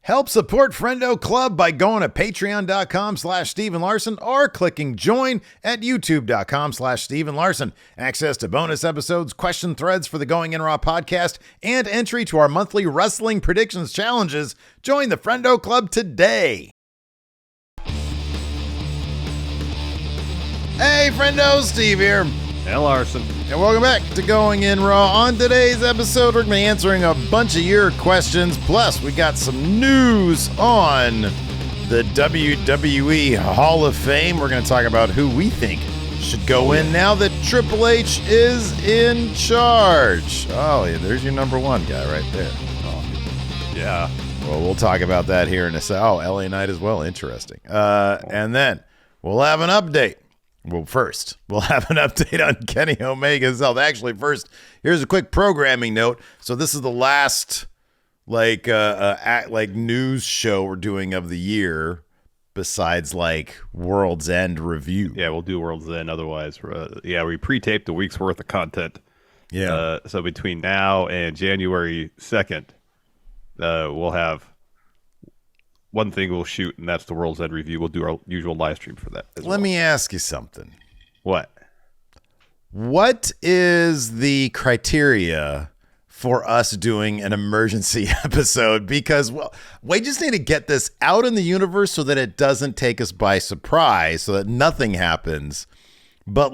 Help support Friendo Club by going to patreon.com/Steven Larson or clicking join at youtube.com/Steven Larson. Access to bonus episodes, question threads for the Going In Raw podcast, and entry to our monthly wrestling predictions challenges. Join the Friendo Club today. Hey, Friendo, Steve here. And Larson. And welcome back to Going In Raw. On today's episode, we're going to be answering a bunch of your questions. Plus, we got some news on the WWE Hall of Fame. We're going to talk about who we think should go in now that Triple H is in charge. Oh, yeah, there's your number one guy right there. Oh. Yeah. Well, we'll talk about that here in a second. Oh, LA Knight as well. Interesting. And then we'll have an update. Well, first, we'll have an update on Kenny Omega's health. Actually, first, here's a quick programming note. So this is the last news show we're doing of the year, besides World's End review. Yeah, we'll do World's End. Otherwise, we pre-taped a week's worth of content. Yeah. So between now and January 2nd, we'll have one thing we'll shoot, and that's the World's End review. We'll do our usual live stream for that. Let me ask you something. What? What is the criteria for us doing an emergency episode? Because, well, we just need to get this out in the universe so that it doesn't take us by surprise, so that nothing happens. But,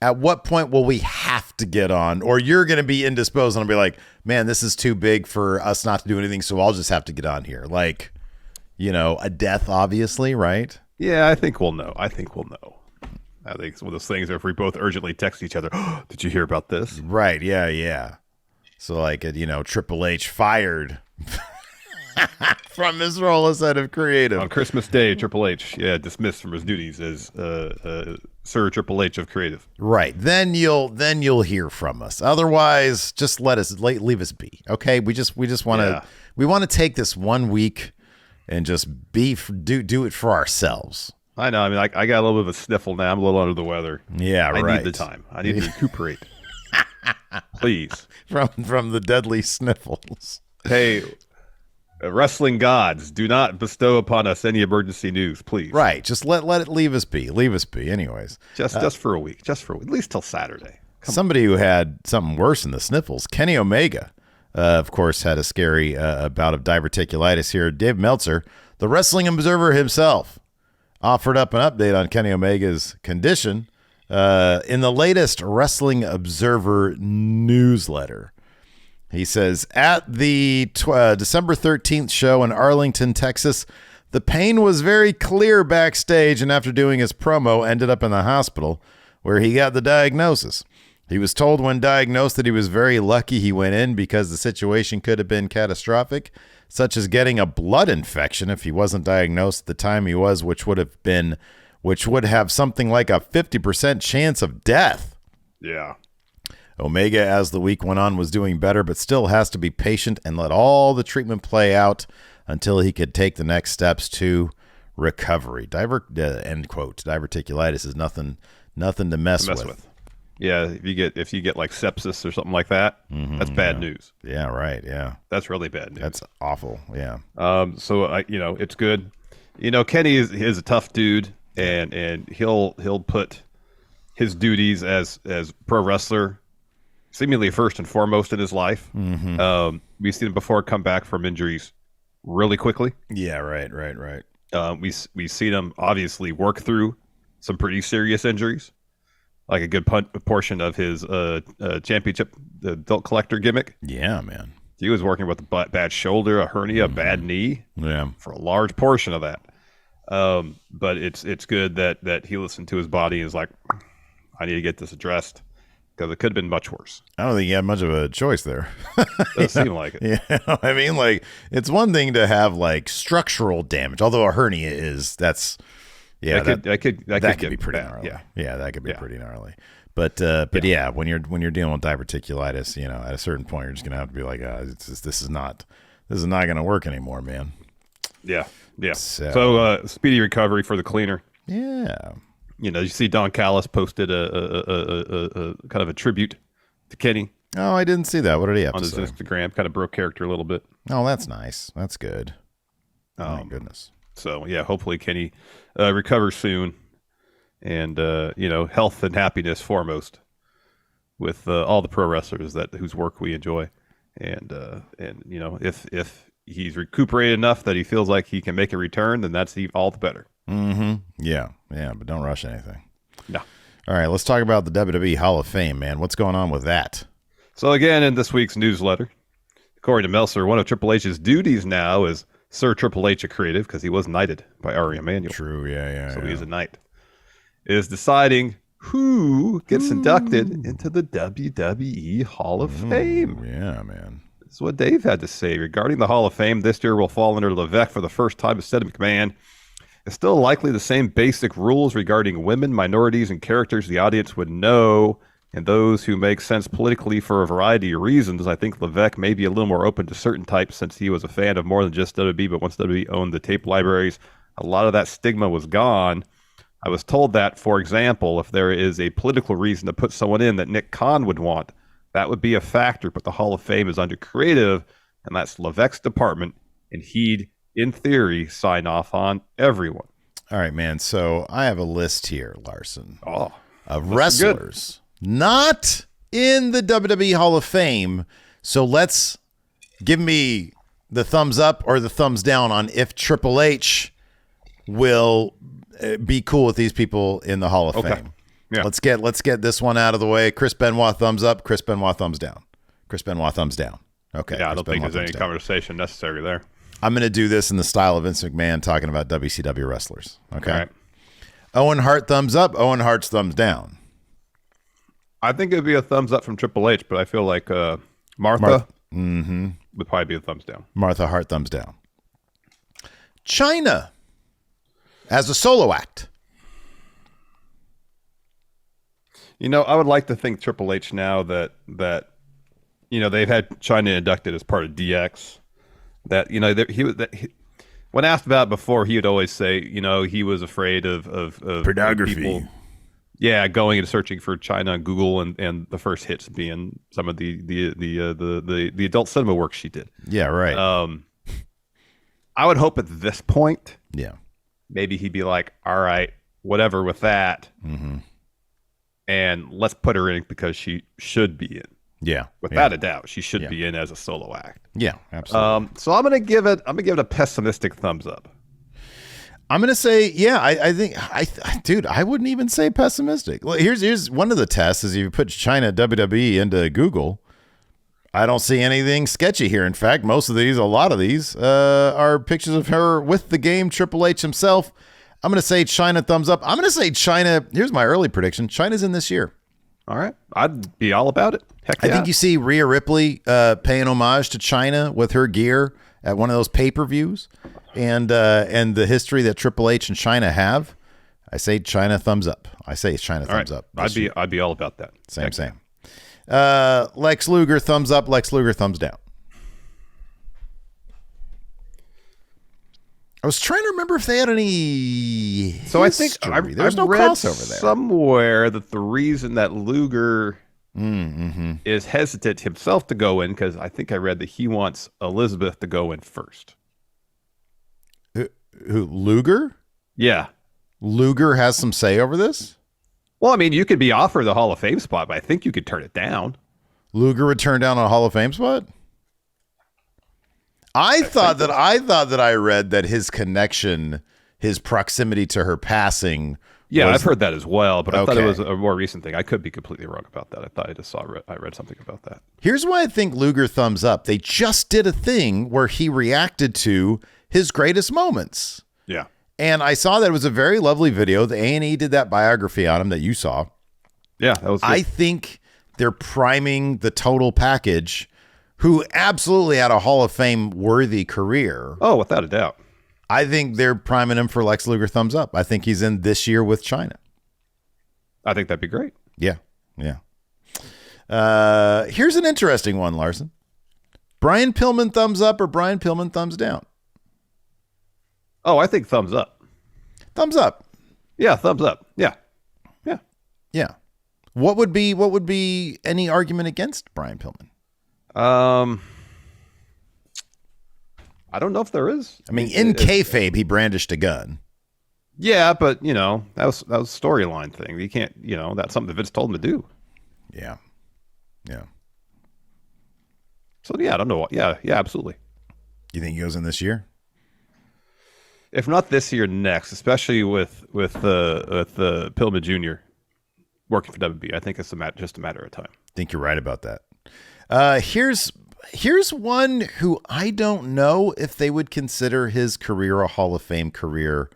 at what point will we have to get on? Or you're going to be indisposed and I'll be like, man, this is too big for us not to do anything, so I'll just have to get on here. A death, obviously, right? Yeah, I think we'll know. I think it's one of those things where if we both urgently text each other, oh, did you hear about this? Right, yeah. So, Triple H fired from his role as head of creative. On Christmas Day, Triple H, dismissed from his duties as Sir Triple H of creative. Right. Then you'll hear from us. Otherwise, just leave us be. Okay? We just want to we want to take this 1 week and just do it for ourselves. I know. I mean, I got a little bit of a sniffle now. I'm a little under the weather. Yeah, right. I need the time. I need to recuperate. Please. From the deadly sniffles. Hey, wrestling gods, do not bestow upon us any emergency news, please. Right. Just let it leave us be. Leave us be. Anyways. Just for a week. At least till Saturday. Somebody who had something worse than the sniffles, Kenny Omega, of course, had a scary bout of diverticulitis here. Dave Meltzer, the Wrestling Observer himself, offered up an update on Kenny Omega's condition in the latest Wrestling Observer newsletter. He says, at the December 13th show in Arlington, Texas, the pain was very clear backstage, and after doing his promo, ended up in the hospital where he got the diagnosis. He was told when diagnosed that he was very lucky he went in because the situation could have been catastrophic, such as getting a blood infection if he wasn't diagnosed at the time he was, which would have something like a 50% chance of death. Yeah. Omega, as the week went on, was doing better, but still has to be patient and let all the treatment play out until he could take the next steps to recovery. End quote. Diverticulitis is nothing to mess with. Yeah, if you get like sepsis or something like that, that's bad news. Yeah, right. Yeah, that's really bad news. That's awful. Yeah. So it's good. Kenny is a tough dude, and he'll put his duties as pro wrestler seemingly first and foremost in his life. Mm-hmm. We've seen him before come back from injuries really quickly. Yeah, right. We've seen him obviously work through some pretty serious injuries, like a good portion of his championship, the adult collector gimmick. Yeah, man. He was working with a bad shoulder, a hernia, a bad knee. Yeah, for a large portion of that. But it's good that he listened to his body and is like, I need to get this addressed. Because it could have been much worse. I don't think you had much of a choice there. Doesn't seem like it. Yeah, I mean, it's one thing to have structural damage, although a hernia that could be pretty gnarly. Yeah, that could be pretty gnarly. But when you're dealing with diverticulitis, at a certain point you're just gonna have to be like, this is not gonna work anymore, man. Yeah. So speedy recovery for the cleaner. Yeah. You see Don Callis posted a kind of a tribute to Kenny. Oh, I didn't see that. What did he have on to his say? Instagram. Kind of broke character a little bit. Oh, that's nice. That's good. Oh, my goodness. So yeah, hopefully Kenny recovers soon, and health and happiness foremost with all the pro wrestlers whose work we enjoy, and if he's recuperated enough that he feels like he can make a return, then that's all the better. Mm-hmm. Yeah, but don't rush anything. No. All right, let's talk about the WWE Hall of Fame, man. What's going on with that? So again, in this week's newsletter, according to Meltzer, one of Triple H's duties now is Sir Triple H, a creative, because he was knighted by Ari Emanuel. True, yeah. So he's a knight. Is deciding who gets inducted into the WWE Hall of Fame. Yeah, man. This is what Dave had to say regarding the Hall of Fame. This year will fall under Levesque for the first time instead of McMahon. It's still likely the same basic rules regarding women, minorities, and characters the audience would know, and those who make sense politically for a variety of reasons. I think Levesque may be a little more open to certain types since he was a fan of more than just WWE, but once WWE owned the tape libraries, a lot of that stigma was gone. I was told that, for example, if there is a political reason to put someone in that Nick Khan would want, that would be a factor, but the Hall of Fame is under creative, and that's Levesque's department, and he'd, in theory, sign off on everyone. All right, man. So I have a list here, Larson, of wrestlers not in the WWE Hall of Fame. So let's give me the thumbs up or the thumbs down on if Triple H will be cool with these people in the Hall of Fame. Yeah. Let's get this one out of the way. Chris Benoit, thumbs up. Chris Benoit, thumbs down. Chris Benoit, thumbs down. Okay. Yeah, I Chris don't think Benoit, there's any thumbs down. conversation necessary there. I'm going to do this in the style of Vince McMahon talking about WCW wrestlers. Okay. All right. Owen Hart, thumbs up. Owen Hart's thumbs down. I think it'd be a thumbs up from Triple H, but I feel like Martha would probably be a thumbs down. Martha Hart, thumbs down. China as a solo act. I would like to think Triple H now that they've had China inducted as part of DX. That when asked about it before, he would always say he was afraid of Pornography. people, going and searching for China on Google and the first hits being some of the adult cinema work she did. Yeah, right. I would hope at this point, yeah, maybe he'd be like, all right, whatever with that. Mm-hmm. And let's put her in because she should be in. Yeah, without a doubt, she should be in as a solo act. Yeah, absolutely. So I'm gonna give it a pessimistic thumbs up. I'm gonna say, I think, dude, I wouldn't even say pessimistic. Well, here's one of the tests: is you put China WWE into Google. I don't see anything sketchy here. In fact, a lot of these are pictures of her with the game Triple H himself. I'm gonna say China, thumbs up. I'm gonna say China. Here's my early prediction: China's in this year. All right, I'd be all about it. Heck I yeah. think you see Rhea Ripley paying homage to China with her gear at one of those pay-per-views, and the history that Triple H and China have. I say China, thumbs up. I say China, thumbs up. I'd be all about that. Same. Lex Luger, thumbs up. Lex Luger, thumbs down. I was trying to remember if they had any. So I think there's no crossover there. Somewhere that the reason that Luger is hesitant himself to go in, because I think I read that he wants Elizabeth to go in first. Who Luger? Yeah, Luger has some say over this. Well, I mean, you could be offered the Hall of Fame spot, but I think you could turn it down. Luger would turn down a Hall of Fame spot. I thought that I read that his connection, his proximity to her passing. Yeah, I've heard that as well, but I thought it was a more recent thing. I could be completely wrong about that. I thought I read something about that. Here's why I think Luger thumbs up. They just did a thing where he reacted to his greatest moments. Yeah. And I saw that it was a very lovely video. The A&E did that biography on him that you saw. Yeah, that was good. I think they're priming the total package, who absolutely had a Hall of Fame worthy career. Oh, without a doubt. I think they're priming him for Lex Luger, thumbs up. I think he's in this year with China. I think that'd be great. Yeah. Here's an interesting one, Larson. Brian Pillman, thumbs up, or Brian Pillman, thumbs down? Oh, I think thumbs up. Thumbs up. Yeah, thumbs up. Yeah. What would be any argument against Brian Pillman? I don't know if there is. I mean, in kayfabe, he brandished a gun. Yeah, but that was a storyline thing. You can't, that's something that Vince told him to do. Yeah. So yeah, I don't know. Yeah, absolutely. You think he goes in this year? If not this year, next, especially with the Pillman Jr. working for WB, I think it's just a matter of time. I think you're right about that. Here's one who I don't know if they would consider his career a Hall of Fame career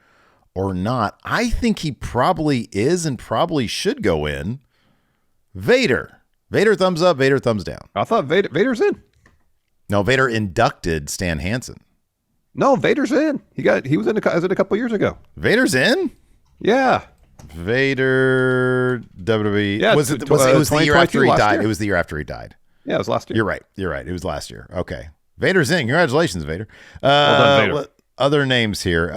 or not. I think he probably is and probably should go in. Vader. Vader thumbs up, Vader thumbs down. I thought Vader's in. No, Vader inducted Stan Hansen. No, Vader's in. He was in a couple years ago. Vader's in? Yeah. Vader WWE. Yeah, it was the year after he died. Year. It was the year after he died. Yeah, it was last year. You're right. It was last year. Okay. Vader's in. Congratulations, Vader. Well done, Vader. Other names here.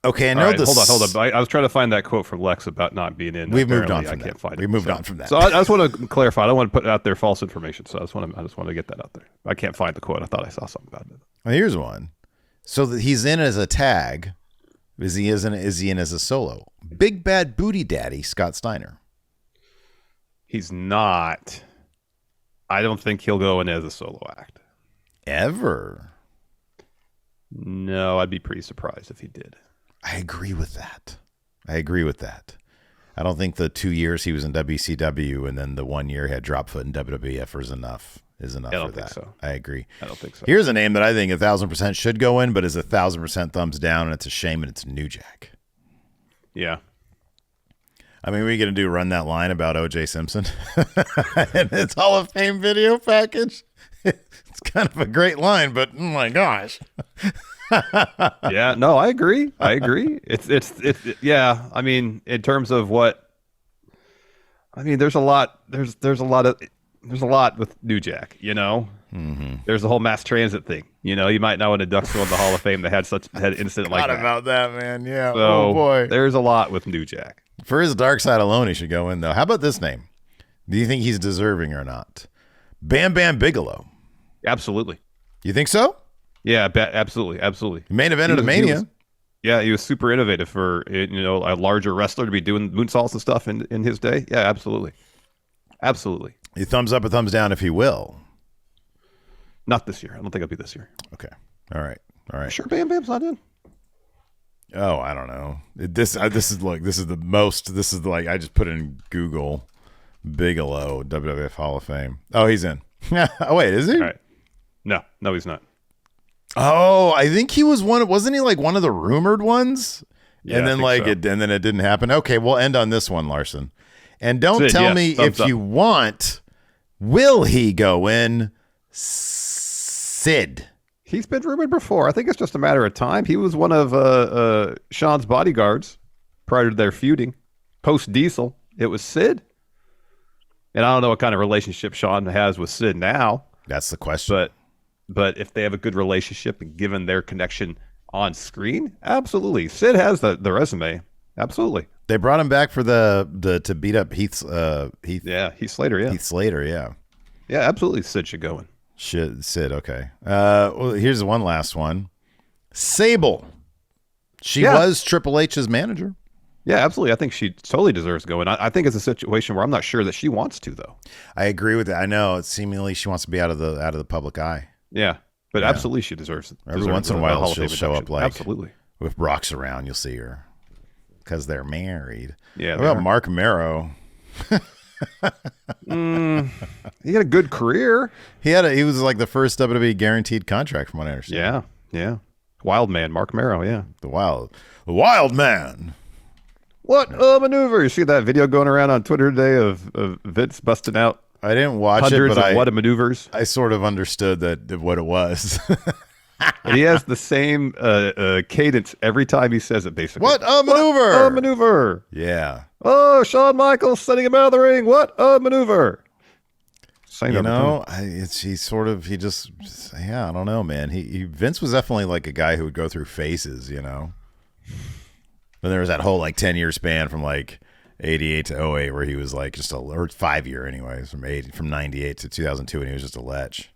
Okay, I know right, this. Hold on. I was trying to find that quote from Lex about not being in. We've moved on from that. that. Can't find we it. moved on from that. So I just want to clarify. I don't want to put out there false information. So I just want to get that out there. I can't find the quote. I thought I saw something about it. Well, here's one. So that he's in as a tag. Is he in as a solo? Big Bad Booty Daddy Scott Steiner. He's not. I don't think he'll go in as a solo act. Ever? No, I'd be pretty surprised if he did. I agree with that. I don't think the 2 years he was in WCW and then the 1 year he had drop foot in WWF is enough for that. I don't think so. I agree. I don't think so. Here's a name that I think 1,000% should go in, but is 1,000% thumbs down, and it's a shame, and it's New Jack. Yeah. I mean, we're going to run that line about O.J. Simpson and his Hall of Fame video package. It's kind of a great line, but oh my gosh. Yeah, no, I agree. It's yeah. I mean, in terms of what, I mean, there's a lot with New Jack, Mm-hmm. There's the whole mass transit thing. You might know an induction of the Hall of Fame that had an incident like that. About that, man. Yeah. So, oh boy. There's a lot with New Jack. For his dark side alone, he should go in though. How about this name? Do you think he's deserving or not? Bam Bam Bigelow. Absolutely. You think so? Yeah, absolutely. Main evented a Mania. He was super innovative for a larger wrestler to be doing moonsaults and stuff in his day. Yeah, absolutely. You thumbs up or thumbs down if he will. Not this year. I don't think it'll be this year. Okay. All right. Sure, Bam Bam's not in. Oh, I don't know. This is like I just put in Google Bigelow WWF Hall of Fame. Oh, he's in. Oh wait, is he? All right. No, he's not. Oh, I think he was one. Wasn't he like one of the rumored ones? Yeah, and then and then it didn't happen. Okay, we'll end on this one, Larson. And don't tell me if you want. Will he go in? Sid. He's been rumored before. I think it's just a matter of time. He was one of Sean's bodyguards prior to their feuding. Post Diesel, it was Sid. And I don't know what kind of relationship Sean has with Sid now. That's the question. But if they have a good relationship and given their connection on screen, absolutely. Sid has the resume. Absolutely. They brought him back for to beat up Heath Slater. Yeah. Heath Slater. Yeah. Yeah, absolutely. Sid should go in. Sid. Okay. Well, here's one last one. Sable. She was Triple H's manager. Yeah, absolutely. I think she totally deserves to go in. I think it's a situation where I'm not sure that she wants to, though. I agree with that. I know. It's seemingly she wants to be out of the public eye. Yeah, but absolutely she deserves it. Every once in a while she'll show up like absolutely. With Brock's around, you'll see her because they're married. Yeah. What about Mark Marrow? He had a good career. He was like the first WWE guaranteed contract from what I understand. Yeah. Wild man, Mark Marrow. Yeah. The wild man. What a maneuver! You see that video going around on Twitter today of Vince busting out. I didn't watch hundreds it, but of what a maneuvers. I sort of understood what it was. And he has the same cadence every time he says it, basically. What a maneuver! What a maneuver! Yeah. Oh, Shawn Michaels sending him out of the ring. What a maneuver! Same I don't know, man. Vince was definitely like a guy who would go through phases, But there was that whole like 10-year span from like 88 to '08 where he was like just or 5-year anyways, from 98 to 2002, and he was just a lech.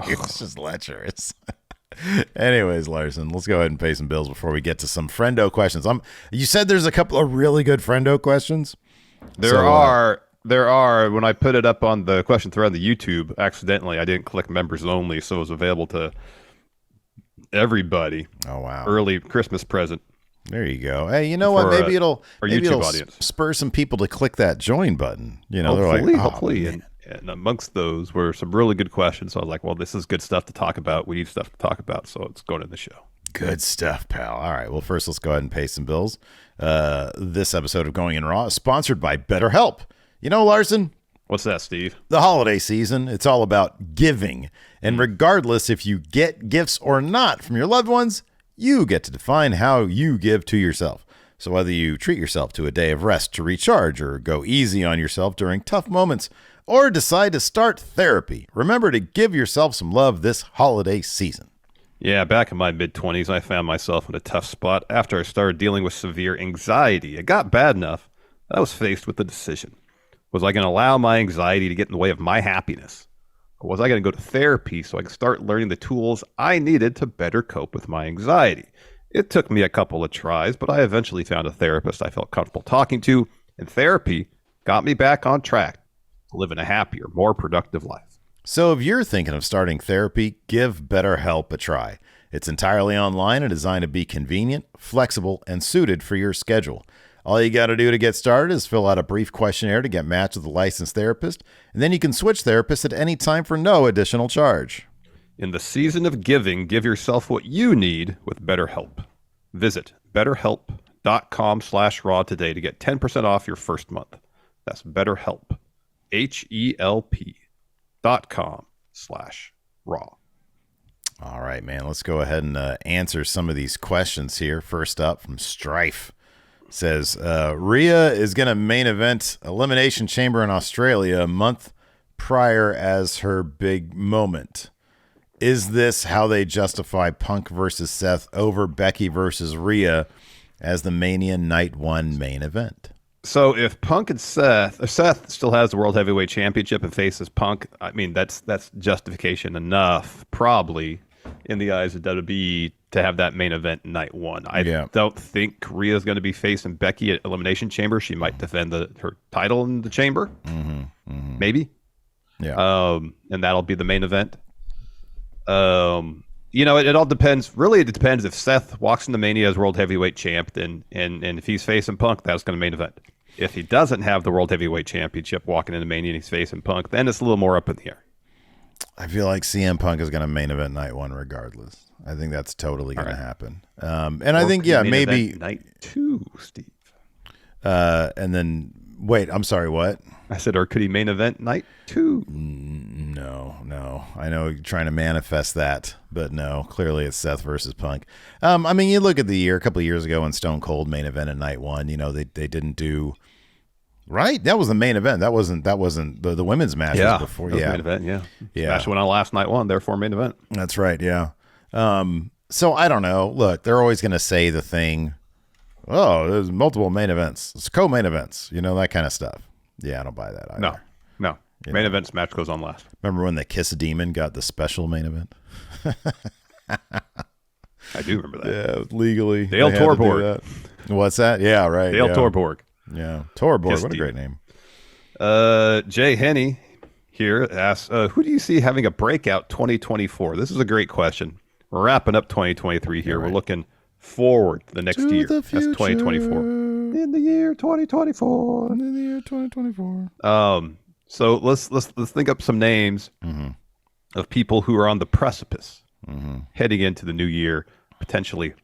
He was just lecherous. Anyways, Larson, let's go ahead and pay some bills before we get to some Friendo questions. You said there's a couple of really good Friendo questions. There are. When I put it up on the question thread on the YouTube, accidentally I didn't click members only, so it was available to everybody. Oh wow! Early Christmas present. There you go. Hey, you know what? Maybe it'll audience. Spur some people to click that join button. You know, hopefully, and amongst those were some really good questions. So I was like, well, this is good stuff to talk about. We need stuff to talk about, so it's going in the show. Good stuff, pal. All right. Well, first, let's go ahead and pay some bills. This episode of Going in Raw is sponsored by BetterHelp. You know, Larson? What's that, Steve? The holiday season, it's all about giving. And regardless if you get gifts or not from your loved ones, you get to define how you give to yourself. So whether you treat yourself to a day of rest to recharge or go easy on yourself during tough moments or decide to start therapy, remember to give yourself some love this holiday season. Yeah, back in my mid-20s, I found myself in a tough spot after I started dealing with severe anxiety. It got bad enough that I was faced with the decision. Was I going to allow my anxiety to get in the way of my happiness? Or was I going to go to therapy so I could start learning the tools I needed to better cope with my anxiety? It took me a couple of tries, but I eventually found a therapist I felt comfortable talking to, and therapy got me back on track to living a happier, more productive life. So if you're thinking of starting therapy, give BetterHelp a try. It's entirely online and designed to be convenient, flexible, and suited for your schedule. All you got to do to get started is fill out a brief questionnaire to get matched with a licensed therapist, and then you can switch therapists at any time for no additional charge. In the season of giving, give yourself what you need with BetterHelp. Visit betterhelp.com/raw today to get 10% off your first month. That's BetterHelp, HELP.com/raw. All right, man, let's go ahead and answer some of these questions here. First up from Strife. Says, Rhea is going to main event Elimination Chamber in Australia a month prior as her big moment. Is this how they justify Punk versus Seth over Becky versus Rhea as the Mania Night 1 main event? So if Punk and Seth still has the World Heavyweight Championship and faces Punk, I mean, that's justification enough, probably, in the eyes of WWE to have that main event night 1. I don't think Rhea's going to be facing Becky at Elimination Chamber. She might defend her title in the Chamber. Maybe. Yeah. And that'll be the main event. You know, it all depends. Really, it depends if Seth walks into Mania as World Heavyweight Champ, and if he's facing Punk, that's going to main event. If he doesn't have the World Heavyweight Championship walking into Mania and he's facing Punk, then it's a little more up in the air. I feel like CM Punk is going to main event night 1 regardless. I think that's totally going to happen. And I think, maybe night 2, Steve. And then, wait, I'm sorry, what? I said, or could he main event night 2? No. I know you're trying to manifest that, but no, clearly it's Seth versus Punk. I mean, you look at the year, a couple of years ago when Stone Cold main event in night 1, you know, they didn't do, right? That was the main event. That wasn't the women's match was before. That was main event, yeah. Match went on last night 1, therefore main event. That's right, yeah. So I don't know. Look, they're always going to say the thing, oh, there's multiple main events. It's co-main events, you know, that kind of stuff. Yeah, I don't buy that either. No. Main event's match goes on last. Remember when the Kiss Demon got the special main event? I do remember that. Yeah, legally. Dale Torborg. What's that? Yeah, right. Dale Torborg. Yeah, Torborg. Kiss what a Demon. great name. Jay Henney here asks, who do you see having a breakout 2024? This is a great question. We're wrapping up 2023 here. We're looking forward to the next year. That's 2024. In the year 2024. In the year 2024. So let's think up some names of people who are on the precipice heading into the new year, potentially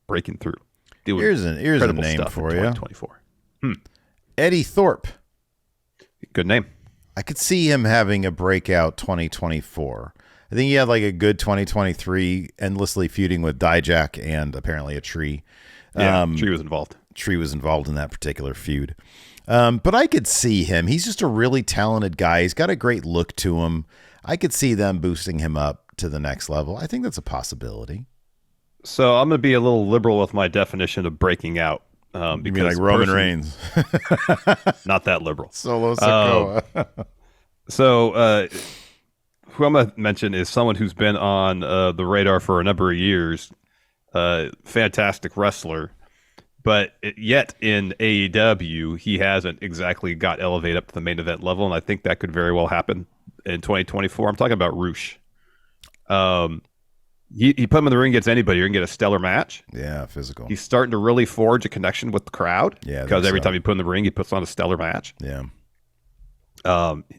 breaking through. Here's a name for you. 2024. Eddie Thorpe. Good name. I could see him having a breakout 2024. I think he had like a good 2023, endlessly feuding with Dijak and apparently a Tree. Yeah, Tree was involved. Tree was involved in that particular feud. But I could see him. He's just a really talented guy. He's got a great look to him. I could see them boosting him up to the next level. I think that's a possibility. So I'm going to be a little liberal with my definition of breaking out, You mean like because Roman Reigns, not that liberal. Solo Um, Sikoa? so who I'm going to mention is someone who's been on the radar for a number of years. Fantastic wrestler, but yet in AEW, he hasn't exactly got elevated up to the main event level, and I think that could very well happen in 2024. I'm talking about Roosh. Um, you put him in the ring against anybody, you're gonna get a stellar match. Yeah, physical. He's starting to really forge a connection with the crowd. Yeah, I because think every so. time you put him in the ring, he puts on a stellar match. Yeah.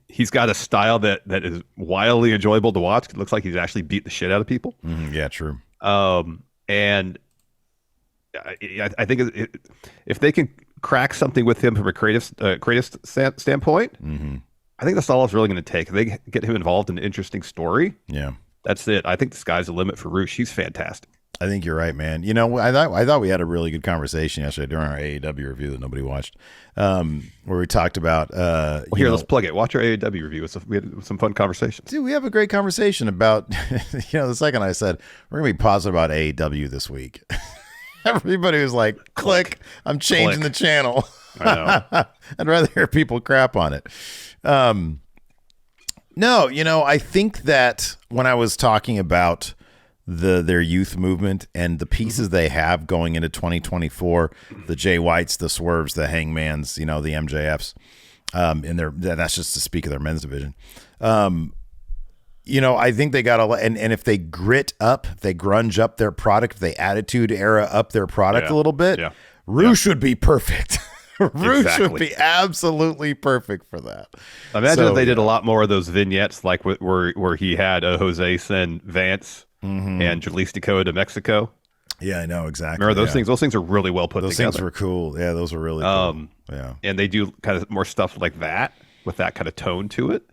He's got a style that is wildly enjoyable to watch. It looks like he's actually beat the shit out of people. Yeah, true. And I think if they can crack something with him from a creative standpoint, I think that's all it's really going to take. If they get him involved in an interesting story, Yeah. that's it. I think the sky's the limit for Roosh. He's fantastic. I think you're right, man. You know, I thought we had a really good conversation yesterday during our AEW review that nobody watched, where we talked about. Here, let's plug it. Watch our AEW review. We had some fun conversations. Dude, we have a great conversation about. The second I said we're gonna be positive about AEW this week, everybody was like, "Click! I'm changing the channel." I know. I'd rather hear people crap on it. No, I think that when I was talking about their youth movement and the pieces they have going into 2024, the Jay Whites, the Swerves, the Hangmans, the MJFs, that's just to speak of their men's division. I think they got a lot, and if they grit up, if they grunge up their product, if they attitude era up their product a little bit, Roosh would be perfect. Roosh would be absolutely perfect for that. Imagine if they did a lot more of those vignettes, like where he had Jose send Vance and Jalisco to Mexico. Yeah, I know exactly. Remember those things? Those things are really well put those together. Those things were cool. Yeah, those were really cool. Yeah, and they do kind of more stuff like that with that kind of tone to it.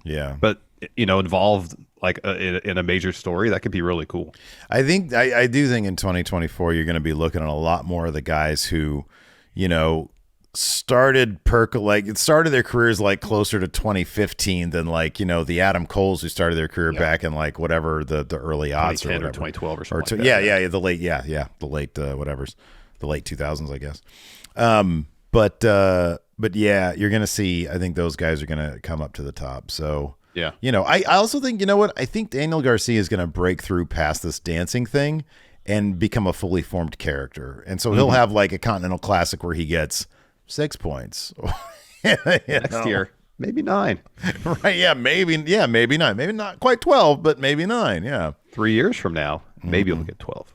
Yeah, but involved like in a major story that could be really cool. I think I do think in 2024 you're going to be looking at a lot more of the guys who, started their careers like closer to 2015 than the Adam Coles who started their career back in like whatever the early odds or whatever. 2012 or something. The late whatevers, the late 2000s, I guess. But yeah, you're gonna see. I think those guys are gonna come up to the top. So yeah, I also think I think Daniel Garcia is gonna break through past this dancing thing and become a fully formed character, and so he'll have like a Continental Classic where he gets 6 points. Next year, maybe 9. Right? Yeah, maybe 9. Maybe not quite 12, but maybe 9. Yeah. 3 years from now, maybe he'll get 12.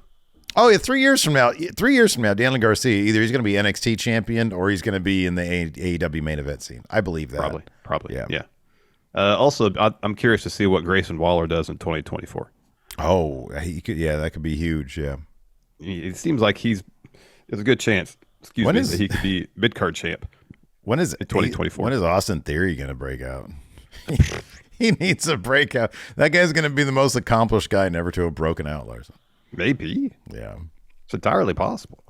Oh yeah, 3 years from now. 3 years from now, Daniel Garcia either he's going to be NXT champion or he's going to be in the AEW main event scene. I believe that. Probably. Yeah. Also, I'm curious to see what Grayson Waller does in 2024. Oh, he could. Yeah, that could be huge. Yeah. It seems like there's a good chance. That he could be mid-card champ. When is it? 2024. When is Austin Theory going to break out? He needs a breakout. That guy's going to be the most accomplished guy never to have broken out, Larson. Maybe. Yeah. It's entirely possible.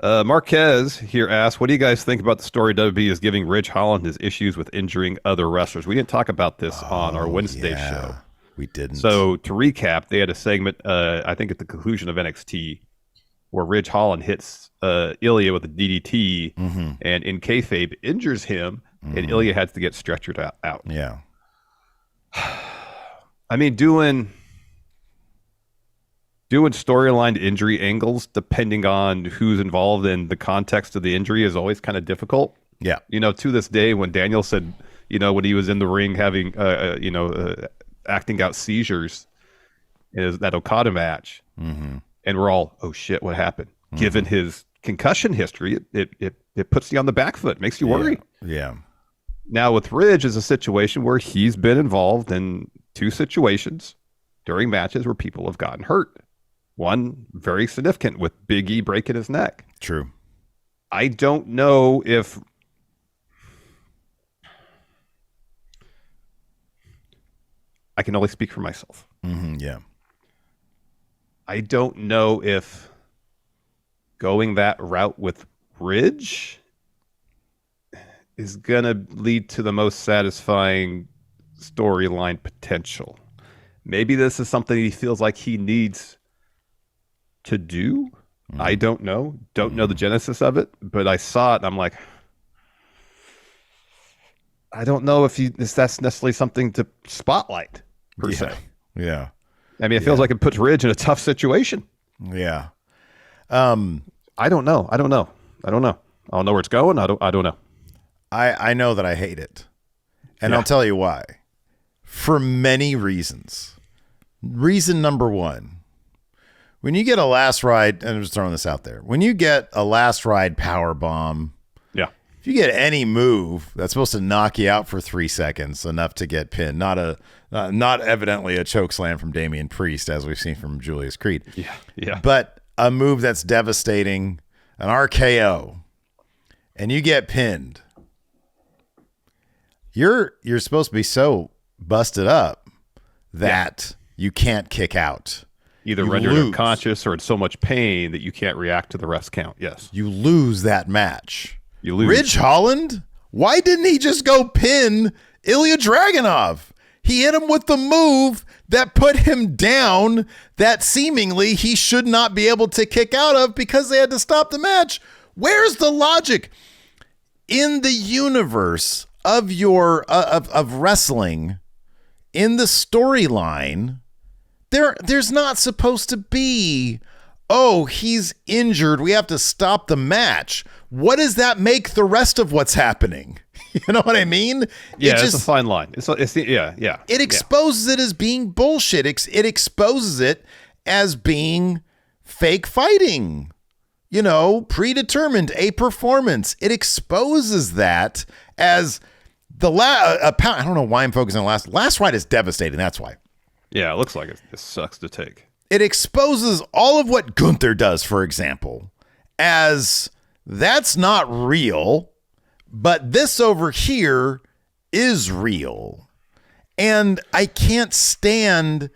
Marquez here asks, what do you guys think about the story WWE is giving Ridge Holland his issues with injuring other wrestlers? We didn't talk about this on our Wednesday show. We didn't. So to recap, they had a segment, I think at the conclusion of NXT, where Ridge Holland hits Ilya with a DDT and in kayfabe injures him, and Ilya has to get stretchered out. Yeah. I mean, doing storyline injury angles, depending on who's involved in the context of the injury, is always kind of difficult. Yeah. To this day, when Daniel said, when he was in the ring having, acting out seizures in that Okada match, and we're all, oh shit, what happened? Given his concussion history, it puts you on the back foot, makes you worry. Yeah. Now with Ridge is a situation where he's been involved in 2 situations during matches where people have gotten hurt. One very significant with Big E breaking his neck. True. I don't know if I can only speak for myself. Yeah. I don't know if going that route with Ridge is going to lead to the most satisfying storyline potential. Maybe this is something he feels like he needs to do. I don't know. Don't know the genesis of it, but I saw it and I'm like, I don't know if that's necessarily something to spotlight per se. Yeah. I mean, it feels like it puts Ridge in a tough situation. Yeah. I don't know. I don't know where it's going. I don't know. I know that I hate it. And I'll tell you why. For many reasons. Reason number one, when you get a last ride, and I'm just throwing this out there, when you get a last ride power bomb, if you get any move that's supposed to knock you out for 3 seconds, enough to get pinned, not evidently a choke slam from Damian Priest, as we've seen from Julius Creed. Yeah. But a move that's devastating, an RKO, and you get pinned, you're supposed to be so busted up that you can't kick out. Either rendered unconscious or in so much pain that you can't react to the ref's count. Yes. You lose that match. You lose. Ridge Holland, why didn't he just go pin Ilya Dragunov? He hit him with the move that put him down that seemingly he should not be able to kick out of because they had to stop the match. Where's the logic? In the universe of of wrestling, in the storyline, there's not supposed to be, oh, he's injured, we have to stop the match. What does that make the rest of what's happening? You know what I mean? Yeah, it's a fine line. It exposes it as being bullshit. It exposes it as being fake fighting. You know, predetermined, a performance. It exposes that as I don't know why I'm focusing on last ride is devastating. That's why. Yeah, it looks like it sucks to take. It exposes all of what Gunther does, for example, as that's not real, but this over here is real. And I can't stand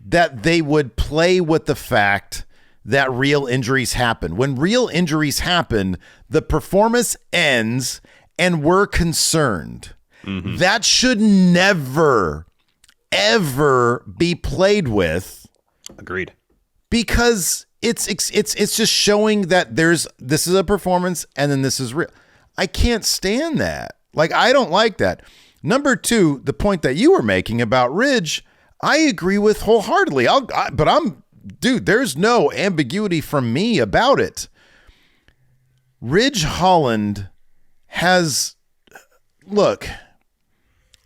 that they would play with the fact that real injuries happen. When real injuries happen, the performance ends and we're concerned. Mm-hmm. That should never, ever be played with. Agreed. Because it's just showing that this is a performance and then this is real. I can't stand that. Like, I don't like that. Number two, the point that you were making about Ridge, I agree with wholeheartedly. Dude, there's no ambiguity from me about it. Ridge Holland look,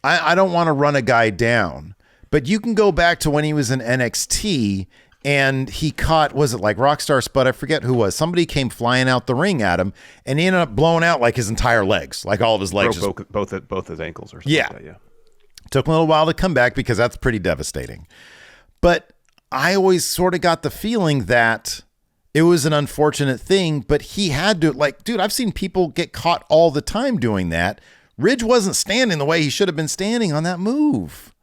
I don't want to run a guy down, but you can go back to when he was in NXT and he caught, was it like Rockstar Spud? I forget who was. Somebody came flying out the ring at him and he ended up blowing out like his entire legs, like all of his legs. Both his ankles or something. Yeah. Like that, yeah. Took him a little while to come back because that's pretty devastating. But I always sort of got the feeling that it was an unfortunate thing, but he had to, like, dude, I've seen people get caught all the time doing that. Ridge wasn't standing the way he should have been standing on that move.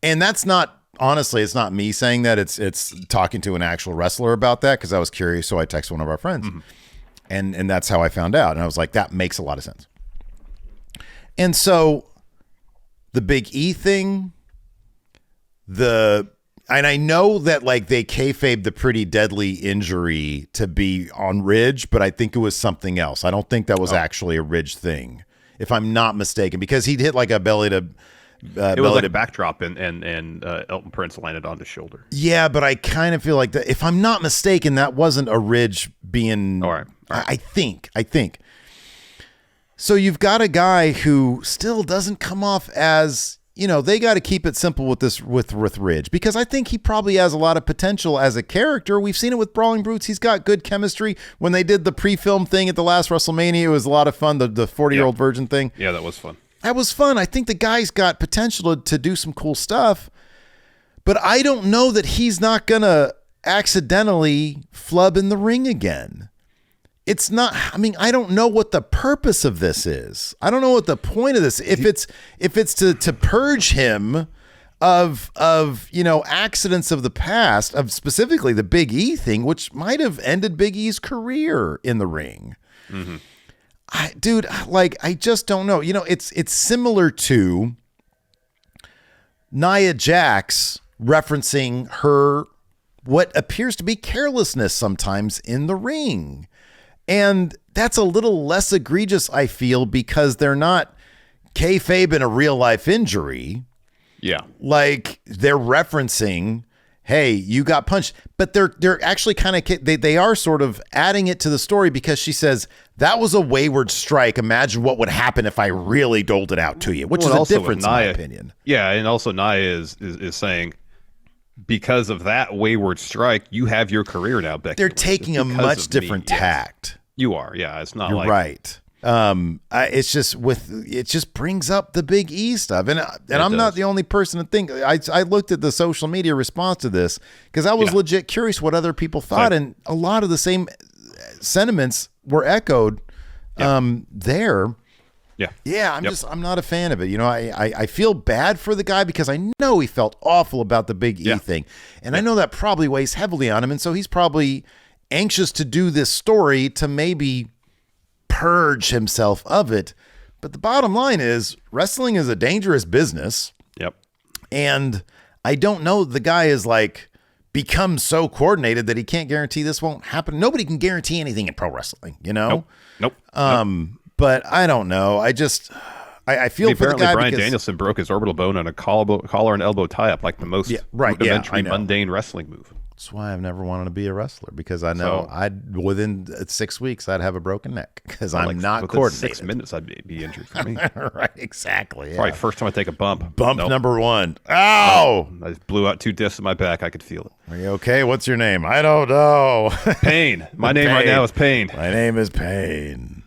And that's not, honestly, it's not me saying that. It's talking to an actual wrestler about that because I was curious, so I texted one of our friends. Mm-hmm. And that's how I found out. And I was like, that makes a lot of sense. And so the Big E thing, and I know that like they kayfabed the pretty deadly injury to be on Ridge, but I think it was something else. I don't think that was actually a Ridge thing, if I'm not mistaken, because he'd hit like a belly to. It was like a backdrop, and Elton Prince landed on his shoulder. Yeah, but I kind of feel like that. If I'm not mistaken, that wasn't a Ridge being. All right. I think. So you've got a guy who still doesn't come off as, you know, they got to keep it simple with this with Ridge, because I think he probably has a lot of potential as a character. We've seen it with Brawling Brutes. He's got good chemistry. When they did the pre-film thing at the last WrestleMania, it was a lot of fun. The 40-year-old virgin thing. Yeah, that was fun. That was fun. I think the guy's got potential to do some cool stuff, but I don't know that he's not going to accidentally flub in the ring again. It's not, I mean, I don't know what the purpose of this is. I don't know what the point of this, if it's to purge him of, you know, accidents of the past, of specifically the Big E thing, which might have ended Big E's career in the ring. Mm-hmm. I just don't know. You know, it's similar to Nia Jax referencing her what appears to be carelessness sometimes in the ring. And that's a little less egregious, I feel, because they're not kayfabe in a real life injury. Yeah. Like they're referencing, hey, you got punched, but they're actually kind of, they are sort of adding it to the story because she says that was a wayward strike. Imagine what would happen if I really doled it out to you, which is a difference in my opinion. Yeah. And also Nia is saying, because of that wayward strike, you have your career now, Becky. They're taking a much different tact. Yes. You are. Yeah. It's not You're like. Right. It's just it just brings up the Big E stuff. And I'm not the only person to think. I looked at the social media response to this because I was legit curious what other people thought. And a lot of the same sentiments were echoed there. Yeah. I'm not a fan of it. You know, I feel bad for the guy because I know he felt awful about the Big E thing. And I know that probably weighs heavily on him. And so he's probably anxious to do this story to maybe purge himself of it. But the bottom line is wrestling is a dangerous business. Yep. And I don't know, the guy is like become so coordinated that he can't guarantee this won't happen. Nobody can guarantee anything in pro wrestling, you know? Nope. But I don't know. I feel for the guy. Bryan Danielson broke his orbital bone on a collar and elbow tie-up, like the most rudimentary, mundane wrestling move. That's why I've never wanted to be a wrestler, because I know within 6 weeks I'd have a broken neck because I'm not coordinated. 6 minutes I'd be injured for me. Right, exactly. Probably first time I take a bump. Number one. Ow! I just blew out 2 discs in my back. I could feel it. Are you okay? What's your name? I don't know. Pain. My name right now is Pain. My name is Pain.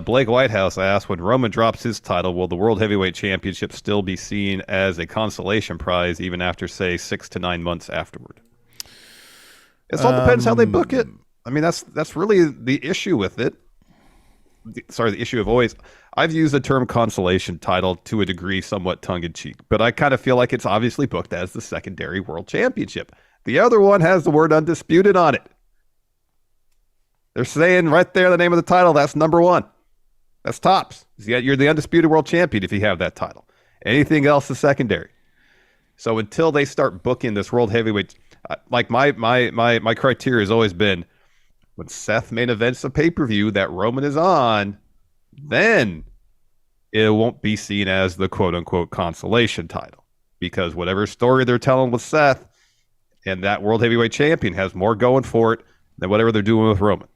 Blake Whitehouse asked, when Roman drops his title, will the World Heavyweight Championship still be seen as a consolation prize even after, say, 6 to 9 months afterward? It all depends how they book it. I mean, that's really the issue with it. The issue of always. I've used the term consolation title to a degree somewhat tongue-in-cheek, but I kind of feel like it's obviously booked as the secondary world championship. The other one has the word undisputed on it. They're saying right there the name of the title, that's number one. That's tops. You're the undisputed world champion if you have that title. Anything else is secondary. So until they start booking this world heavyweight, like my criteria has always been, when Seth main events a pay-per-view that Roman is on, then it won't be seen as the quote-unquote consolation title, because whatever story they're telling with Seth and that world heavyweight champion has more going for it than whatever they're doing with Roman.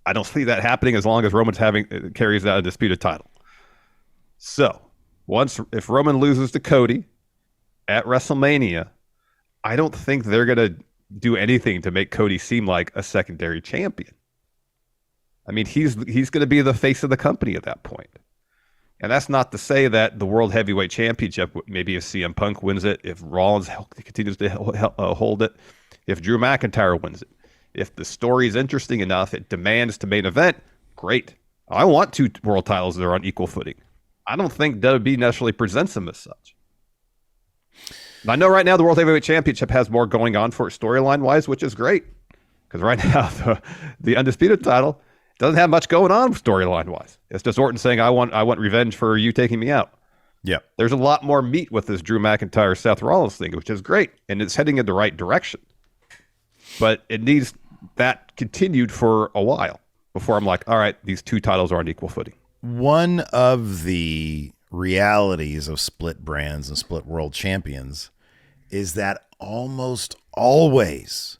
I don't see that happening as long as Roman's carries that undisputed title. So if Roman loses to Cody at WrestleMania, I don't think they're going to do anything to make Cody seem like a secondary champion. I mean, he's going to be the face of the company at that point. And that's not to say that the World Heavyweight Championship, maybe if CM Punk wins it, if Rollins continues to hold it, if Drew McIntyre wins it, if the story is interesting enough, it demands to main event, great. I want 2 world titles that are on equal footing. I don't think WWE necessarily presents them as such. And I know right now the World Heavyweight Championship has more going on for it storyline-wise, which is great. Because right now the undisputed title doesn't have much going on storyline-wise. It's just Orton saying, I want revenge for you taking me out. Yeah. There's a lot more meat with this Drew McIntyre, Seth Rollins thing, which is great. And it's heading in the right direction. But it needs that continued for a while before I'm like, all right, these 2 titles are on equal footing. One of the realities of split brands and split world champions is that almost always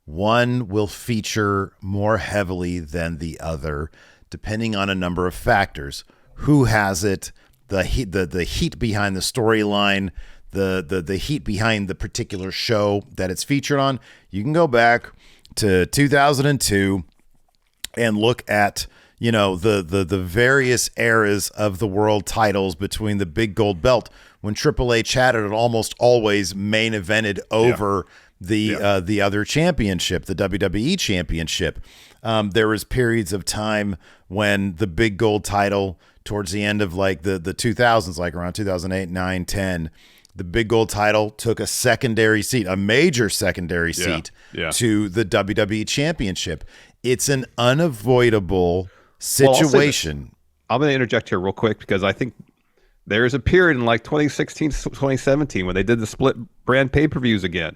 one will feature more heavily than the other, depending on a number of factors. Who has it, the heat behind the storyline, the heat behind the particular show that it's featured on. You can go back to 2002 and look at, you know, the various eras of the world titles between the big gold belt, when Triple H had it almost always main evented over the other championship, the WWE championship. There was periods of time when the big gold title towards the end of like the 2000s, like around 2008, 9, 10, the big gold title took a secondary seat, a major secondary seat to the WWE championship. It's an unavoidable situation. I'm going to interject here real quick because I think there is a period in like 2016, 2017 when they did the split brand pay-per-views again.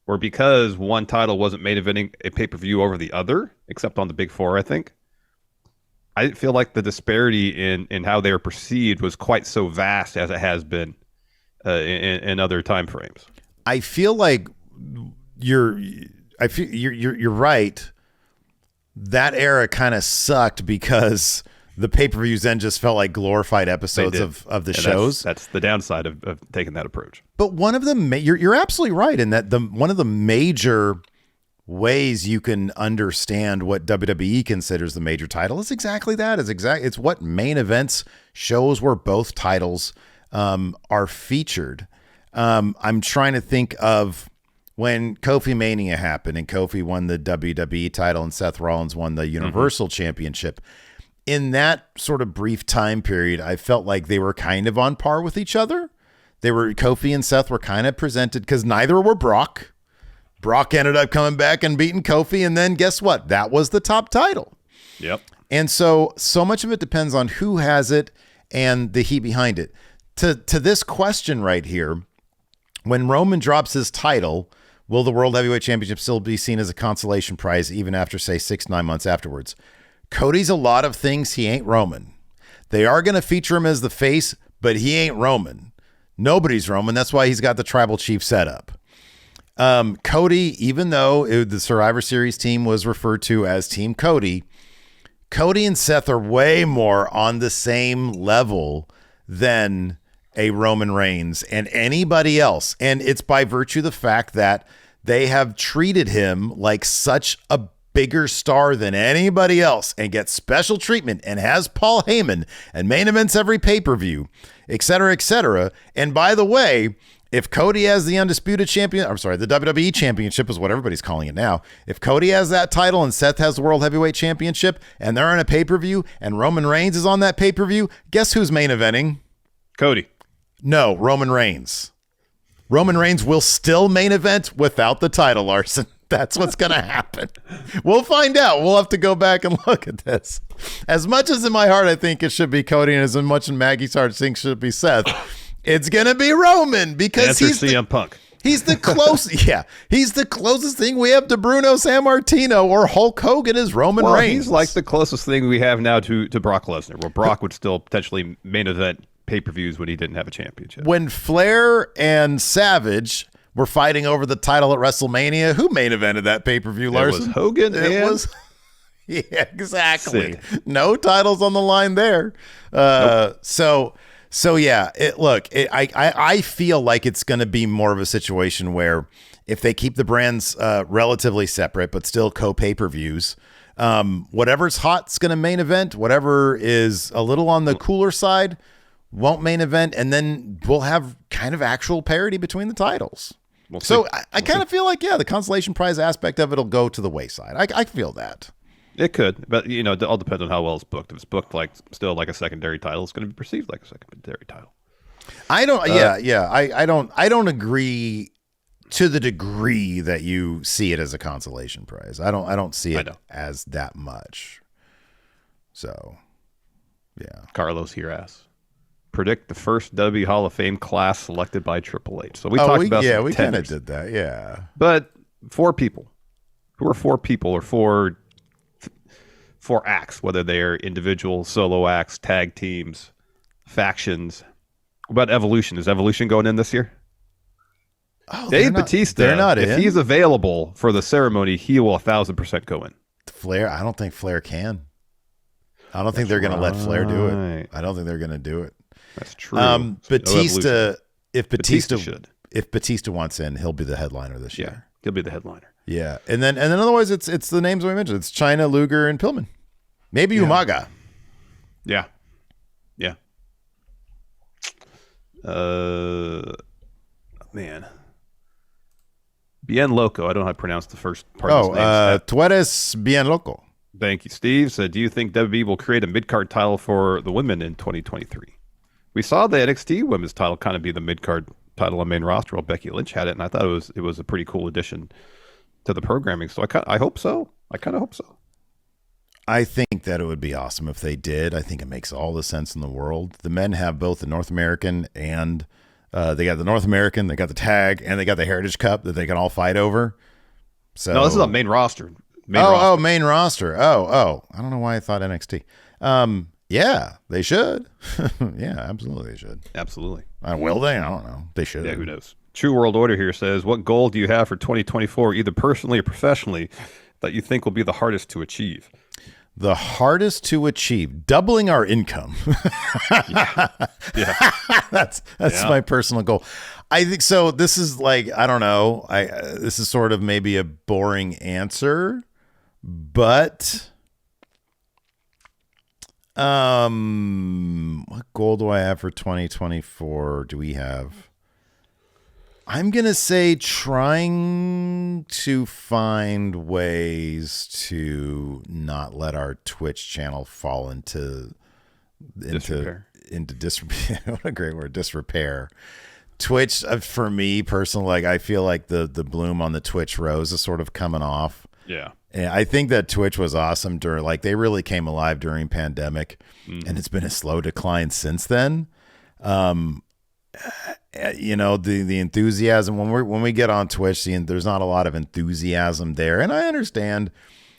or because one title wasn't main eventing a pay-per-view over the other, except on the Big Four, I think. I didn't feel like the disparity in how they were perceived was quite so vast as it has been in other time frames. I feel like you're right. That era kind of sucked because the pay-per-views then just felt like glorified episodes of the shows. That's the downside of taking that approach. But one of the you're absolutely right in that one of the major ways you can understand what WWE considers the major title is exactly that. It's what main events shows where both titles are featured. I'm trying to think of when Kofi Mania happened and Kofi won the WWE title and Seth Rollins won the Universal Championship. In that sort of brief time period, I felt like they were kind of on par with each other. Kofi and Seth were kind of presented because neither were Brock. Brock ended up coming back and beating Kofi, and then guess what? That was the top title. Yep. And so much of it depends on who has it and the heat behind it. To this question right here, when Roman drops his title, will the World Heavyweight Championship still be seen as a consolation prize even after, say, 6-9 months afterwards? Cody's a lot of things. He ain't Roman. They are going to feature him as the face, but he ain't Roman. Nobody's Roman. That's why he's got the tribal chief set up. Cody, even though the Survivor Series team was referred to as Team Cody, Cody and Seth are way more on the same level than a Roman Reigns and anybody else. And it's by virtue of the fact that they have treated him like such a bigger star than anybody else and gets special treatment and has Paul Heyman and main events every pay-per-view, et cetera, et cetera. And by the way, if Cody has the undisputed champion, I'm sorry, the WWE championship is what everybody's calling it now. If Cody has that title and Seth has the World Heavyweight Championship and they're on a pay-per-view and Roman Reigns is on that pay-per-view, guess who's main eventing? Cody. No, Roman Reigns. Roman Reigns will still main event without the title, Larson. That's what's going to happen. We'll find out. We'll have to go back and look at this. As much as in my heart I think it should be Cody and as much in Maggie's heart I think it should be Seth, it's going to be Roman because he's CM Punk. He's the closest. Yeah, he's the closest thing we have to Bruno Sammartino or Hulk Hogan is Roman Reigns. He's like the closest thing we have now to Brock Lesnar, where Brock would still potentially main event pay-per-views when he didn't have a championship. When Flair and Savage were fighting over the title at WrestleMania, who main evented that pay-per-view, Larson? It was Hogan. Yeah, exactly. Sid. No titles on the line there. Nope. So yeah, I feel like it's going to be more of a situation where if they keep the brands relatively separate but still co-pay-per-views, whatever's hot's going to main event. Whatever is a little on the cooler side won't main event, and then we'll have kind of actual parity between the titles. I kind of feel like, yeah, the consolation prize aspect of it will go to the wayside. I feel that. It could, but it all depends on how well it's booked. If it's booked still like a secondary title, it's going to be perceived like a secondary title. I don't agree to the degree that you see it as a consolation prize. I don't see it as that much. So, yeah. Carlos here asks, predict the first WWE Hall of Fame class selected by Triple H. So we talked about we kind of did that, yeah. But 4 people. Who are 4 people or 4 acts, whether they're individual, solo acts, tag teams, factions. What about Evolution? Is Evolution going in this year? Oh, Dave Bautista, they're not if he's available for the ceremony, he will 1,000% go in. Flair, I don't think Flair can. I don't think they're going to let Flair do it. I don't think they're going to do it. That's true. Batista, if Batista should. If Batista wants in, he'll be the headliner this year. Yeah, he'll be the headliner. Yeah, and then otherwise it's the names we mentioned. It's China, Luger, and Pillman. Maybe Umaga. Yeah. Man. Bien Loco. I don't know how to pronounce the first part of his name. Tú eres bien loco. Thank you, Steve. So, do you think WWE will create a mid-card title for the women in 2023? We saw the NXT women's title kind of be the mid-card title on main roster while Becky Lynch had it, and I thought it was a pretty cool addition to the programming. So, I hope so. I kind of hope so. I think that it would be awesome if they did. I think it makes all the sense in the world. The men have both the North American and They got the North American, they got the tag, and they got the Heritage Cup that they can all fight over. So No, this is a main roster. Main roster. I don't know why I thought NXT. Yeah, they should. Yeah, absolutely they should. Absolutely. Will they? I don't know. They should. Yeah, who knows? True World Order here says, what goal do you have for 2024, either personally or professionally, that you think will be the hardest to achieve? The hardest to achieve, doubling our income. Yeah. That's my personal goal. I think so. This is like, I don't know. This is sort of maybe a boring answer, but what goal do I have for 2024? Do we have? I'm going to say trying to find ways to not let our Twitch channel fall into disrepair. What a great word, disrepair. Twitch, for me personally, like I feel like the bloom on the Twitch rose is sort of coming off. Yeah. And I think that Twitch was awesome during, like they really came alive during pandemic, and it's been a slow decline since then. You know, the enthusiasm when we get on Twitch, there's not a lot of enthusiasm there, and I understand.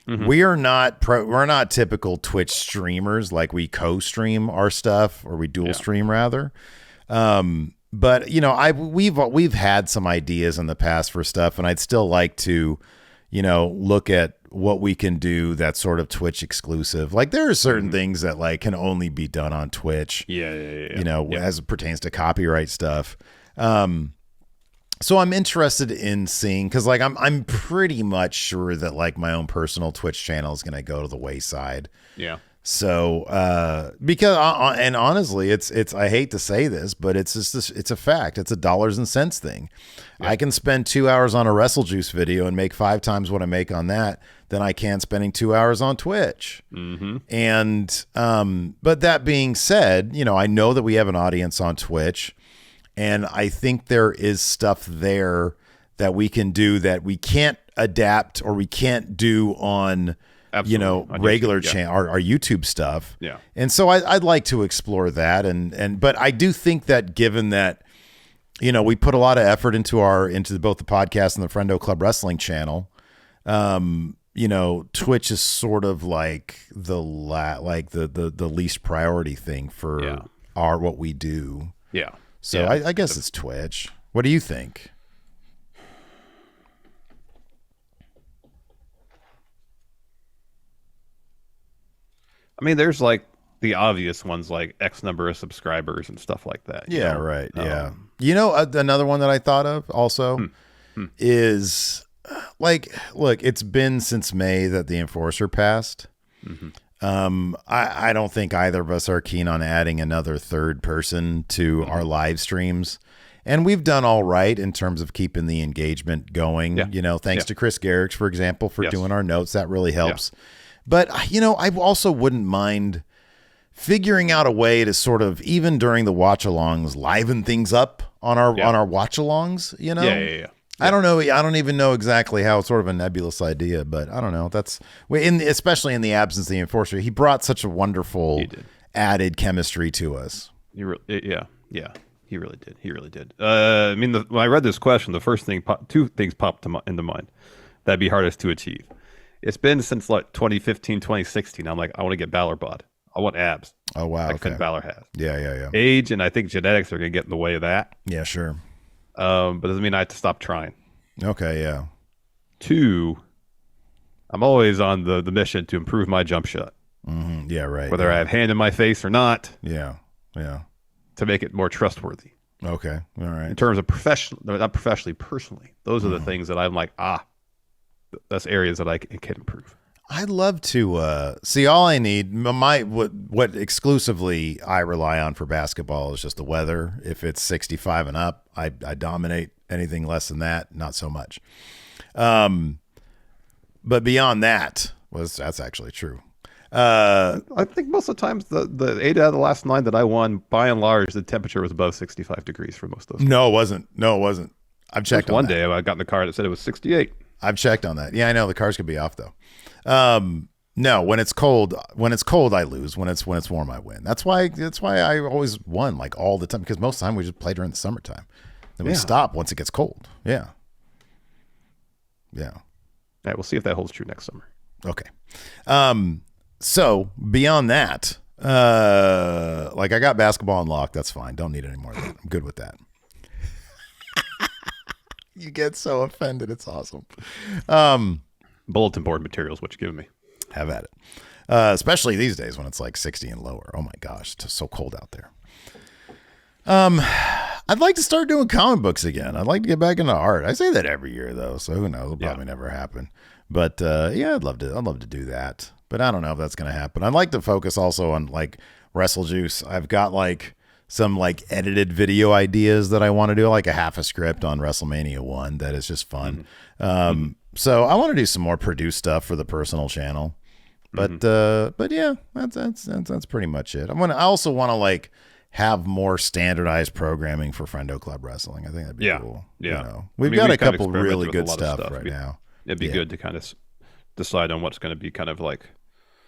We are not we're not typical Twitch streamers, like we co-stream our stuff or we dual stream rather. But you know, we've had some ideas in the past for stuff, and I'd still like to, you know, look at what we can do that's sort of Twitch exclusive. Like there are certain things that like can only be done on Twitch. Yeah. You know, as it pertains to copyright stuff. So I'm interested in seeing, because like I'm pretty much sure that like my own personal Twitch channel is going to go to the wayside. Yeah. So because and honestly, it's I hate to say this, but it's just it's a fact. It's a dollars and cents thing. Yeah. I can spend 2 hours on a WrestleJuice video and make 5 times what I make on that than I can spending 2 hours on Twitch. And but that being said, you know, I know that we have an audience on Twitch. And I think there is stuff there that we can do that we can't adapt or we can't do on, you know, on regular channel, our YouTube stuff. Yeah. And so I'd like to explore that. But I do think that given that, you know, we put a lot of effort into both the podcast and the Friendo Club Wrestling channel, you know, Twitch is sort of like the least priority thing for what we do. Yeah. So I guess it's Twitch. What do you think? I mean, there's like the obvious ones like X number of subscribers and stuff like that. Yeah, know? Right. Yeah. You know, another one that I thought of also is like, look, it's been since May that the Enforcer passed. I don't think either of us are keen on adding another third person to our live streams. And we've done all right in terms of keeping the engagement going, you know, thanks to Chris Garrix, for example, for doing our notes. That really helps. But, you know, I also wouldn't mind figuring out a way to sort of, even during the watch-alongs, liven things up on our watch-alongs, you know? Yeah. I don't know. I don't even know exactly how. It's sort of a nebulous idea, but I don't know. That's especially in the absence of the Enforcer. He brought such a wonderful added chemistry to us. He really did. I mean, when I read this question, the first thing, two things popped into mind. That'd be hardest to achieve. It's been since like 2015, 2016. I'm like, I want to get Balor bod. I want abs. Oh wow, like Finn Balor has. Yeah. Age and I think genetics are going to get in the way of that. Yeah, sure. But doesn't mean I have to stop trying. Okay, yeah. 2, I'm always on the mission to improve my jump shot. Yeah, right. Whether I have hand in my face or not. Yeah. To make it more trustworthy. Okay, all right. In terms of not professionally, personally. Those are the things that I'm like, that's areas that I can improve. I'd love to see. All I need, what exclusively I rely on for basketball is just the weather. If it's 65 and up, I dominate. Anything less than that, not so much. But beyond that, that's actually true. I think most of the times the 8 out of the last 9 that I won, by and large, the temperature was above 65 degrees for most of those. No, it wasn't. I've checked on one that. day I got in the car that said it was 68. I've checked on that. Yeah, I know the cars could be off though. No, when it's cold, I lose. When it's warm, I win. That's why I always won like all the time, because most of the time we just play during the summertime. Then we stop once it gets cold. Yeah. Yeah. All right, we'll see if that holds true next summer. Okay. So beyond that, like I got basketball unlocked. That's fine. Don't need any more of that. I'm good with that. You get so offended. It's awesome. Bulletin board material is what you're giving me. Have at it. Especially these days when it's like 60 and lower. Oh my gosh, it's so cold out there. I'd like to start doing comic books again. I'd like to get back into art. I say that every year though, so who knows? It'll probably never happen. But yeah, I'd love to do that. But I don't know if that's gonna happen. I'd like to focus also on like Wrestle Juice. I've got like some like edited video ideas that I want to do, like a half a script on WrestleMania 1 that is just fun. So I want to do some more produced stuff for the personal channel. But yeah, that's pretty much it. I also want to like have more standardized programming for Friendo Club Wrestling. I think that'd be cool. Yeah. You know, we've got a couple really good stuff right now. It'd be good to kind of decide on what's going to be kind of like,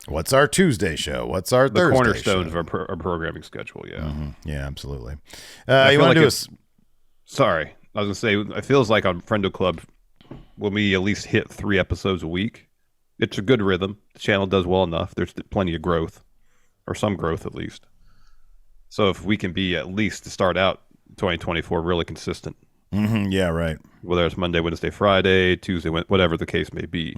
what's our Tuesday show? What's our Thursday cornerstones show? of our programming schedule? Yeah. Yeah, absolutely. You want to do Sorry, I was going to say, it feels like on Friendo Club, when we at least hit 3 episodes a week, it's a good rhythm. The channel does well enough. There's plenty of growth, or some growth at least. So if we can be at least to start out 2024 really consistent. Yeah, right. Whether it's Monday, Wednesday, Friday, Tuesday, whatever the case may be,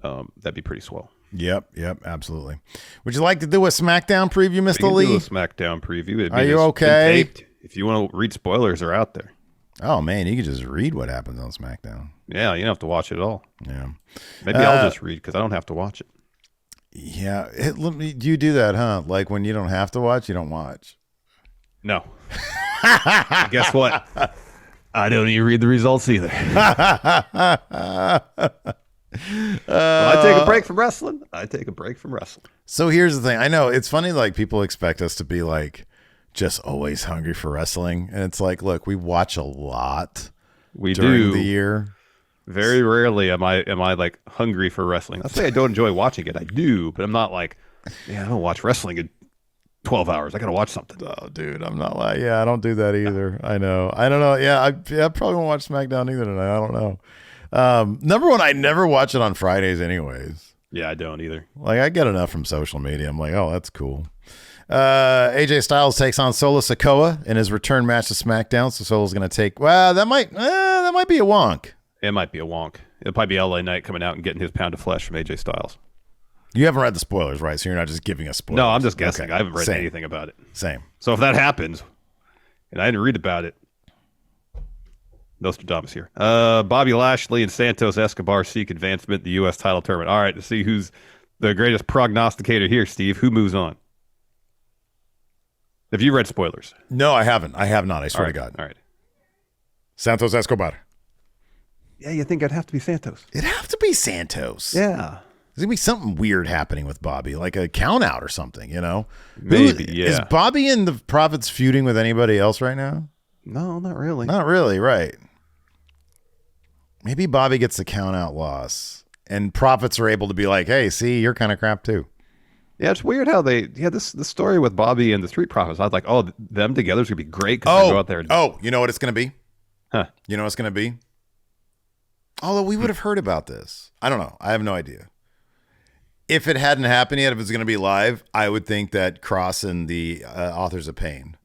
that'd be pretty swell. Yep, absolutely. Would you like to do a SmackDown preview, Mr. Lee? Do a SmackDown preview. Are you okay? If you want to read spoilers, they're out there. Oh man, you can just read what happens on SmackDown. Yeah, you don't have to watch it all. Yeah, maybe I'll just read because I don't have to watch it. Yeah, you do that, huh? Like when you don't have to watch, you don't watch. No. Guess what? I don't even read the results either. When I take a break from wrestling, I take a break from wrestling. So here's the thing. I know it's funny, like people expect us to be like just always hungry for wrestling. And it's like, look, we watch a lot during the year. Very rarely am I like hungry for wrestling. I'll say I don't enjoy watching it. I do, but I'm not like, I don't watch wrestling in 12 hours. I got to watch something. Oh, dude, I'm not like, I don't do that either. I know. I don't know. Yeah, I probably won't watch SmackDown either tonight. I don't know. Number one, I never watch it on Fridays anyways. Yeah, I don't either. Like I get enough from social media. I'm like, oh, that's cool. AJ Styles takes on Solo Sikoa in his return match to SmackDown. So Solo's going to take, that might be a wonk. It might be a wonk. It'll probably be LA Knight coming out and getting his pound of flesh from AJ Styles. You haven't read the spoilers, right? So you're not just giving us spoilers. No, I'm just guessing. Okay. I haven't read anything about it. Same. So if that happens, and I didn't read about it, Nostradamus here. Bobby Lashley and Santos Escobar seek advancement in the U.S. title tournament. All right, to see who's the greatest prognosticator here, Steve. Who moves on? Have you read spoilers? No, I haven't. I have not. I swear to God. All right. Santos Escobar. Yeah, you think I'd have to be Santos? It'd have to be Santos. Yeah. There's going to be something weird happening with Bobby, like a count out or something, you know? Maybe, yeah. Is Bobby and the Prophets feuding with anybody else right now? No, not really. Not really, right. Maybe Bobby gets the count out loss and Prophets are able to be like, hey, see, you're kind of crap too. Yeah, it's weird how this story with Bobby and the Street Profits. I was like, oh, them together is going to be great because they go out there. You know what it's going to be? Huh. You know what it's going to be? Although we would have heard about this. I don't know. I have no idea. If it hadn't happened yet, if it's going to be live, I would think that Cross and the Authors of Pain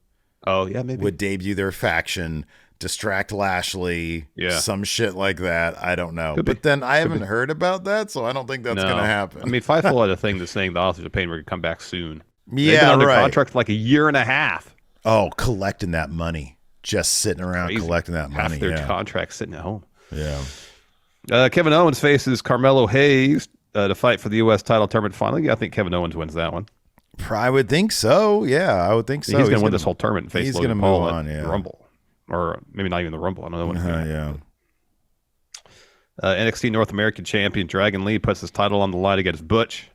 maybe would debut their faction, distract Lashley, some shit like that. I don't know. But then I haven't heard about that, so I don't think that's going to happen. I mean, Fightful had a thing that's saying the Authors of Pain were going to come back soon. Yeah, They've been under right. contract for like a year and a half. Oh, collecting that money. Just sitting around collecting that money. Half their contract sitting at home. Yeah. Kevin Owens faces Carmelo Hayes to fight for the U.S. title tournament finally. I think Kevin Owens wins that one. I would think so. Yeah, I would think so. He's going to win this whole tournament and face he's Logan gonna Paul move on, at Rumble. Or maybe not even the Rumble. I don't know when it's going to NXT North American champion Dragon Lee puts his title on the line against Butch.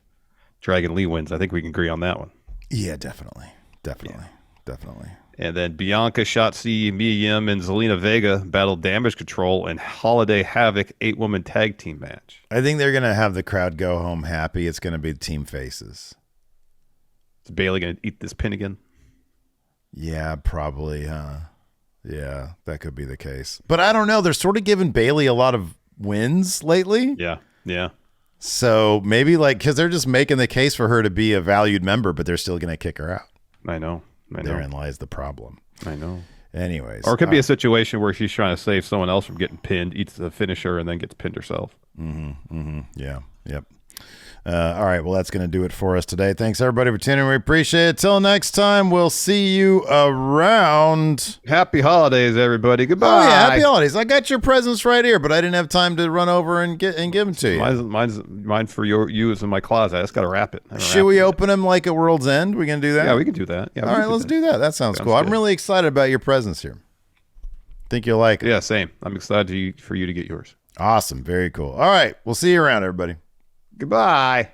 Dragon Lee wins. I think we can agree on that one. Yeah, definitely. And then Bianca, Shotzi, Mia Yim, and Zelina Vega battled Damage Control and Holiday Havoc 8-woman tag team match. I think they're going to have the crowd go home happy. It's going to be team faces. Is Bailey going to eat this pin again? Yeah, probably, huh? Yeah, that could be the case. But I don't know. They're sort of giving Bailey a lot of wins lately. Yeah. So maybe because they're just making the case for her to be a valued member, but they're still going to kick her out. I know. Therein lies the problem. I know. Anyways. Or it could be a situation where she's trying to save someone else from getting pinned, eats the finisher, and then gets pinned herself. Yeah. Yep. All right. Well, that's going to do it for us today. Thanks, everybody, for tuning in. We appreciate it. Till next time, we'll see you around. Happy holidays, everybody. Goodbye. Oh, yeah. Happy holidays. I got your presents right here, but I didn't have time to run over and give them to you. Mine for you is in my closet. I just got to wrap it. Should we open them like at World's End? We can do that? Yeah, we can do that. Yeah, all right, let's do that. That sounds cool. good. I'm really excited about your presents here. Think you'll like it. Yeah, same. I'm excited for you to get yours. Awesome. Very cool. All right. We'll see you around, everybody. Goodbye.